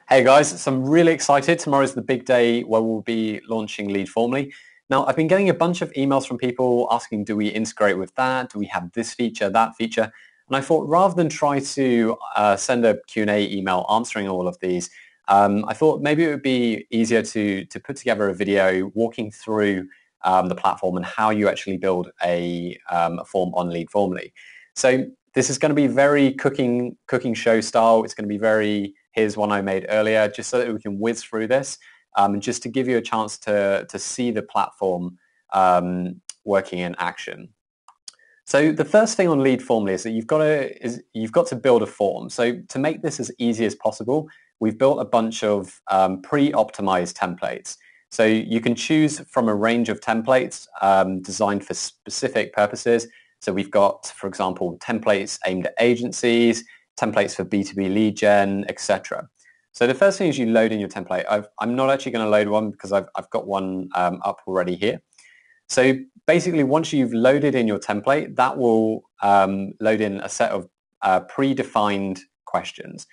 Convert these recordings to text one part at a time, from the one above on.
Hey guys, so I'm really excited. Tomorrow's the big day where we'll be launching Leadformly. Now, I've been getting a bunch of emails from people asking, do we integrate with that? Do we have this feature, that feature? And I thought rather than try to send a Q&A email answering all of these, I thought maybe it would be easier to put together a video walking through the platform and how you actually build a form on Leadformly. So this is going to be very cooking show style. It's going to be very, here's one I made earlier, just so that we can whiz through this, and just to give you a chance to see the platform working in action. So the first thing on Leadformly is that you've got to build a form. So to make this as easy as possible, we've built a bunch of pre-optimized templates. So you can choose from a range of templates designed for specific purposes. So we've got, for example, templates aimed at agencies, templates for B2B lead gen, etc. So the first thing is you load in your template. I'm not actually going to load one because I've got one up already here. So basically, once you've loaded in your template, that will load in a set of predefined questions.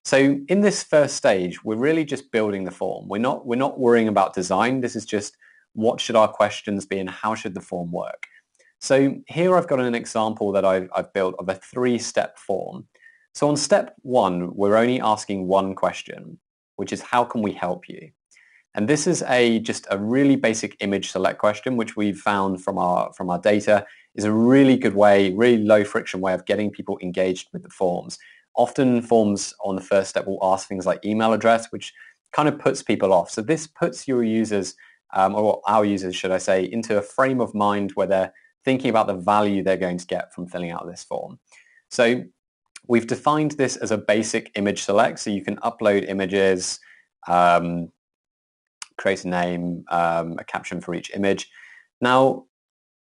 So in this first stage, we're really just building the form. We're not worrying about design. This is just what should our questions be and how should the form work. So here I've got an example that I've built of a 3-step form. So on step 1, we're only asking one question, which is how can we help you? And this is just a really basic image select question, which we've found from our data is a really good way, really low friction way of getting people engaged with the forms. Often forms on the first step will ask things like email address, which kind of puts people off. So this puts your users, or our users, should I say, into a frame of mind where they're thinking about the value they're going to get from filling out this form. So we've defined this as a basic image select, so you can upload images, create a name, a caption for each image. Now,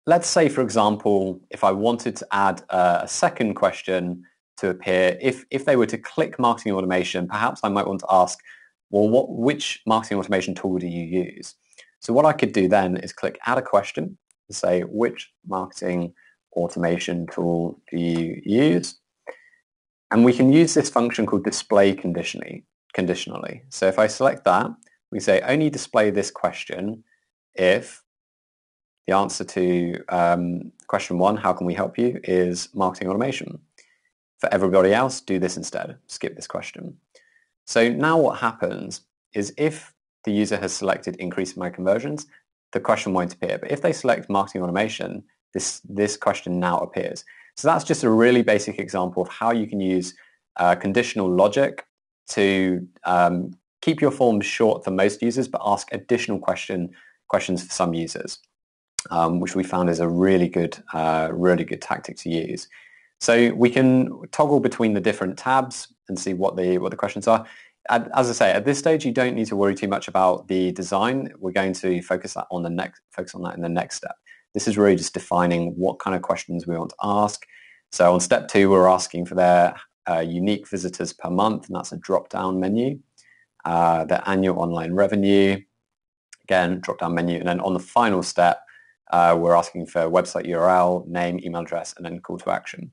let's say, for example, if I wanted to add a second question to appear, if they were to click marketing automation, perhaps I might want to ask, well, which marketing automation tool do you use? So what I could do then is click add a question and say, which marketing automation tool do you use? And we can use this function called display conditionally. So if I select that, we say only display this question if the answer to question 1, how can we help you, is marketing automation. For everybody else, do this instead. Skip this question. So now what happens is if the user has selected increase my conversions, the question won't appear. But if they select marketing automation, this question now appears. So that's just a really basic example of how you can use conditional logic to keep your forms short for most users, but ask additional questions for some users, which we found is a really good tactic to use. So we can toggle between the different tabs and see what the questions are. As I say, at this stage, you don't need to worry too much about the design. We're going to focus on that in the next step. This is really just defining what kind of questions we want to ask. So on step 2, we're asking for their unique visitors per month, and that's a drop-down menu. Their annual online revenue, again, drop-down menu. And then on the final step, we're asking for website URL, name, email address, and then call to action.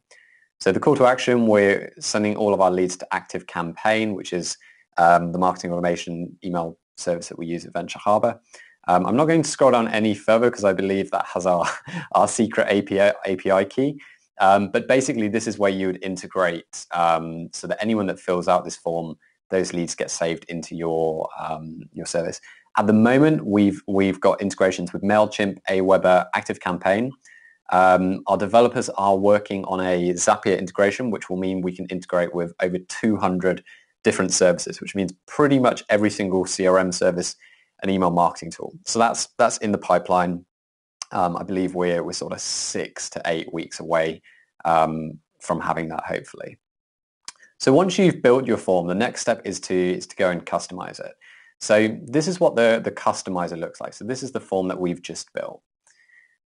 So the call to action, we're sending all of our leads to Active Campaign, which is the marketing automation email service that we use at Venture Harbor. I'm not going to scroll down any further because I believe that has our secret API key. But basically, this is where you would integrate so that anyone that fills out this form, those leads get saved into your service. At the moment, we've got integrations with MailChimp, Aweber, Active Campaign. Our developers are working on a Zapier integration, which will mean we can integrate with over 200 different services, which means pretty much every single CRM service and email marketing tool. So that's in the pipeline. I believe we're sort of 6 to 8 weeks away from having that, hopefully. So once you've built your form, the next step is to go and customize it. So this is what the customizer looks like. So this is the form that we've just built.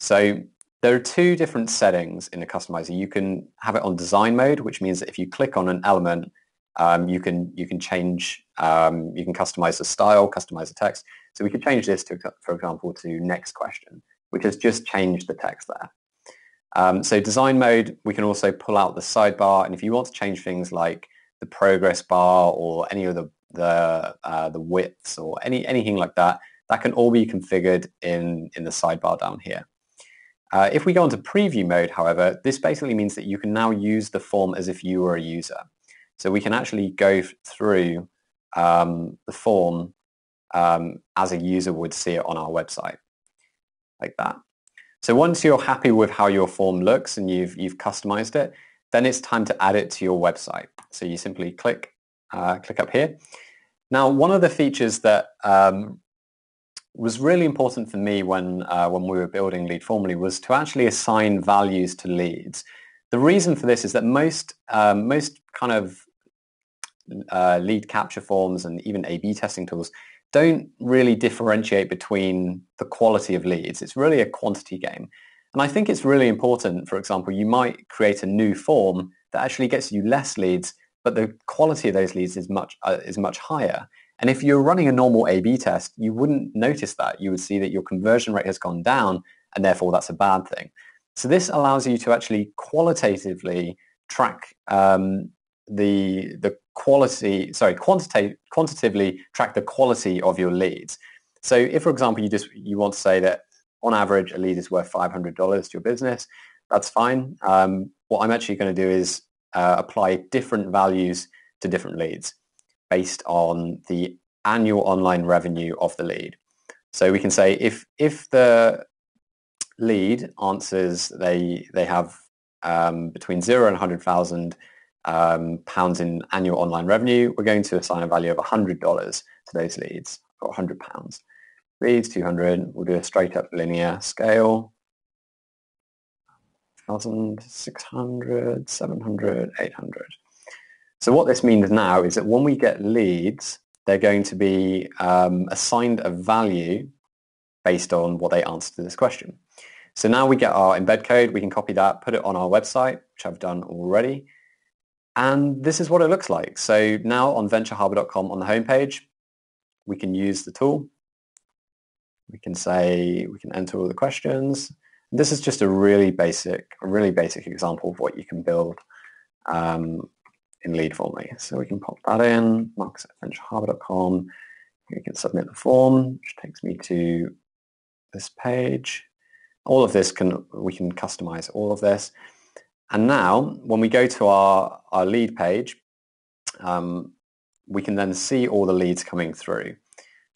So there are 2 different settings in the customizer. You can have it on design mode, which means that if you click on an element, you can change, you can customize the style, customize the text. So we could change this to, for example, to next question, which has just changed the text there. So design mode, we can also pull out the sidebar, and if you want to change things like the progress bar or any of the the widths or anything like that. That can all be configured in the sidebar down here. If we go into preview mode, however, this basically means that you can now use the form as if you were a user. So we can actually go through the form as a user would see it on our website, like that. So once you're happy with how your form looks and you've customized it, then it's time to add it to your website. So you simply click up here. Now, one of the features that was really important for me when we were building Leadformly was to actually assign values to leads. The reason for this is that most kind of lead capture forms and even A/B testing tools don't really differentiate between the quality of leads. It's really a quantity game. And I think it's really important, for example, you might create a new form that actually gets you less leads, but the quality of those leads is much higher. And if you're running a normal A/B test, you wouldn't notice that. You would see that your conversion rate has gone down, and therefore that's a bad thing. So this allows you to actually qualitatively track quantitatively track the quality of your leads. So if, for example, you want to say that on average a lead is worth $500 to your business, that's fine. What I'm actually going to do is apply different values to different leads based on the annual online revenue of the lead. So we can say if the lead answers they have between 0 and 100,000 pounds in annual online revenue, we're going to assign a value of $100 to those leads, or 100 pounds. Leads 200, we'll do a straight up linear scale. 1,600, 700, 800. So what this means now is that when we get leads, they're going to be assigned a value based on what they answer to this question. So now we get our embed code, we can copy that, put it on our website, which I've done already. And this is what it looks like. So now on ventureharbor.com on the homepage, we can use the tool. We can enter all the questions. This is just a really basic example of what you can build in Leadformly. So we can pop that in, marks at ventureharbor.com. We can submit the form, which takes me to this page. All of this we can customize all of this. And now when we go to our lead page, we can then see all the leads coming through.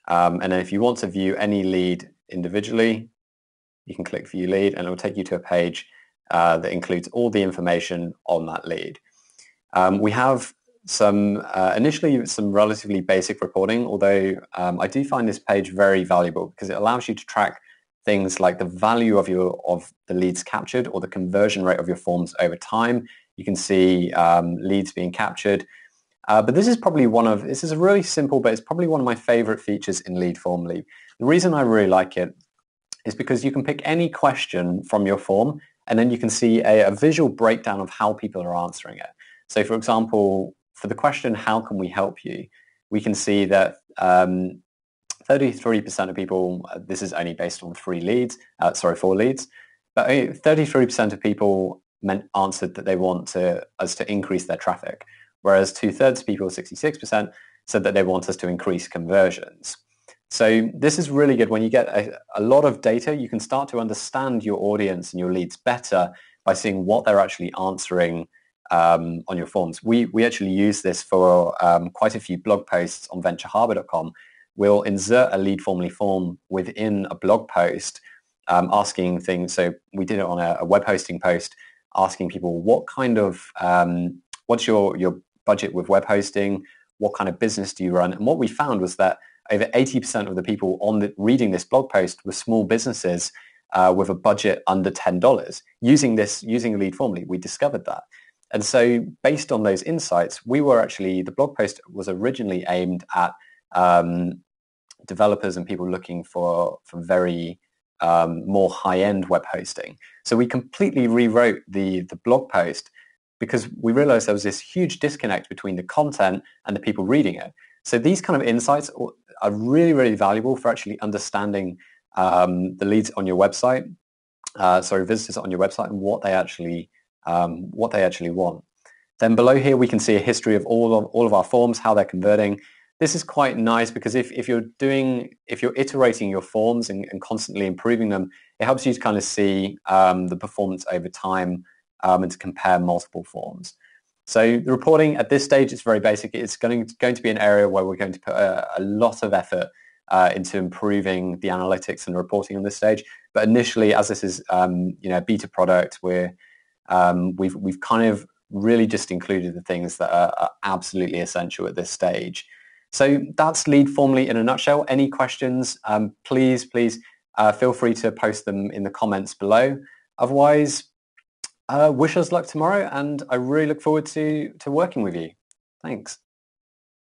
And then if you want to view any lead individually, you can click View Lead, and it will take you to a page that includes all the information on that lead. We have initially some relatively basic reporting, although I do find this page very valuable because it allows you to track things like the value of the leads captured or the conversion rate of your forms over time. You can see leads being captured. But this is a really simple, but it's probably one of my favorite features in Leadformly. The reason I really like it is because you can pick any question from your form, and then you can see a visual breakdown of how people are answering it. So for example, for the question, how can we help you? We can see that 33% of people, this is only based on 4 leads, but 33% of people answered that they want us to increase their traffic, whereas 2/3 of people, 66%, said that they want us to increase conversions. So this is really good. When you get a lot of data, you can start to understand your audience and your leads better by seeing what they're actually answering on your forms. We actually use this for quite a few blog posts on ventureharbor.com. We'll insert a Leadformly form within a blog post asking things. So we did it on a web hosting post asking people what kind of, what's your budget with web hosting? What kind of business do you run? And what we found was that over 80% of the people reading this blog post were small businesses with a budget under $10. Using Leadformly, we discovered that. And so based on those insights, the blog post was originally aimed at developers and people looking for very more high-end web hosting. So we completely rewrote the blog post because we realized there was this huge disconnect between the content and the people reading it. So these kind of insights are really, really valuable for actually understanding the leads on your website, visitors on your website, and what they actually want. Then below here we can see a history of all of our forms, how they're converting. this is quite nice because if you're iterating your forms and constantly improving them, it helps you to kind of see the performance over time and to compare multiple forms. So the reporting at this stage is very basic. It's going to be an area where we're going to put a lot of effort into improving the analytics and reporting on this stage. But initially, as this is a beta product, we've kind of really just included the things that are absolutely essential at this stage. So that's Leadformly in a nutshell. Any questions, please feel free to post them in the comments below. Otherwise, wish us luck tomorrow, and I really look forward to working with you. Thanks.